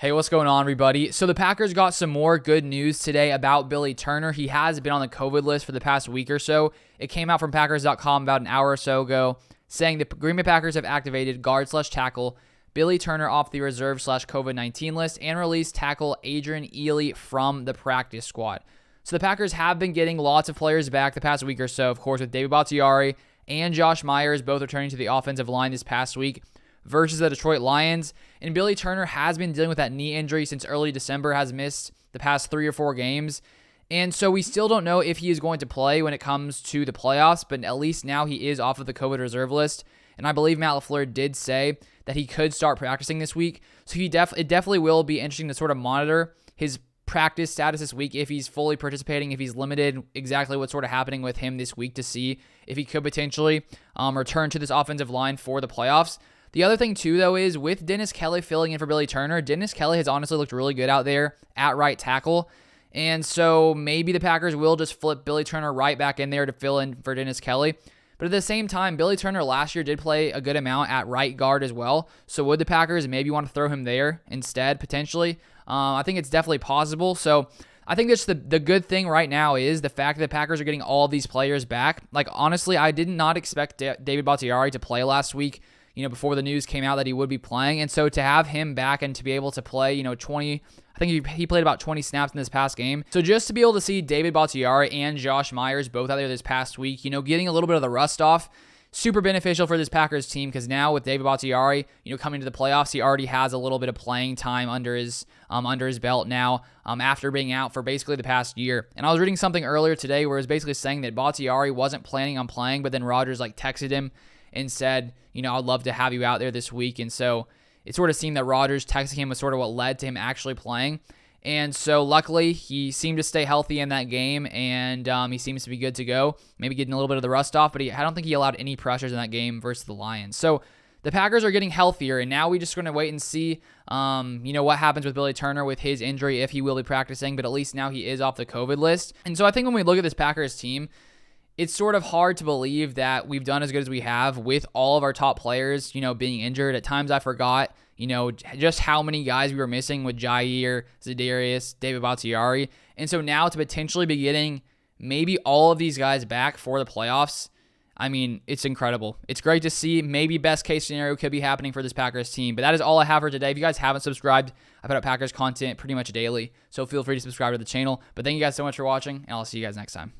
Hey, what's going on, everybody? So the Packers got some more good news today about Billy Turner. He has been on the COVID list for the past week or so. It came out from Packers.com about an hour or so ago, saying the Green Bay Packers have activated guard/tackle Billy Turner off the reserve/COVID-19 list and released tackle Adrian Ealy from the practice squad. So the Packers have been getting lots of players back the past week or so, of course, with David Bakhtiari and Josh Myers both returning to the offensive line this past week versus the Detroit Lions. And Billy Turner has been dealing with that knee injury since early December, has missed the past 3 or 4 games. And so we still don't know if he is going to play when it comes to the playoffs, but at least now he is off of the COVID reserve list. And I believe Matt LaFleur did say that he could start practicing this week. So it definitely will be interesting to sort of monitor his practice status this week, if he's fully participating, if he's limited, exactly what's sort of happening with him this week to see if he could potentially return to this offensive line for the playoffs. The other thing, too, though, is with Dennis Kelly filling in for Billy Turner, Dennis Kelly has honestly looked really good out there at right tackle. And so maybe the Packers will just flip Billy Turner right back in there to fill in for Dennis Kelly. But at the same time, Billy Turner last year did play a good amount at right guard as well. So would the Packers maybe want to throw him there instead, potentially? I think it's definitely possible. So I think that's the good thing right now is the fact that the Packers are getting all of these players back. Like, honestly, I did not expect David Bakhtiari to play last week, before the news came out that he would be playing. And so to have him back and to be able to play, 20, I think he played about 20 snaps in this past game. So just to be able to see David Bakhtiari and Josh Myers both out there this past week, getting a little bit of the rust off, super beneficial for this Packers team, because now with David Bakhtiari, coming to the playoffs, he already has a little bit of playing time under his belt now, after being out for basically the past year. And I was reading something earlier today where it was basically saying that Bakhtiari wasn't planning on playing, but then Rodgers texted him and said, I'd love to have you out there this week. And so it sort of seemed that Rodgers texting him was sort of what led to him actually playing. And so luckily, he seemed to stay healthy in that game, and he seems to be good to go. Maybe getting a little bit of the rust off, but I don't think he allowed any pressures in that game versus the Lions. So the Packers are getting healthier, and now we're just going to wait and see, what happens with Billy Turner with his injury, if he will be practicing. But at least now he is off the COVID list. And so I think when we look at this Packers team, it's sort of hard to believe that we've done as good as we have with all of our top players, being injured. At times I forgot, just how many guys we were missing with Jair, Za'Darius, David Bakhtiari. And so now to potentially be getting maybe all of these guys back for the playoffs, I mean, it's incredible. It's great to see. Maybe best case scenario could be happening for this Packers team. But that is all I have for today. If you guys haven't subscribed, I put up Packers content pretty much daily, so feel free to subscribe to the channel. But thank you guys so much for watching, and I'll see you guys next time.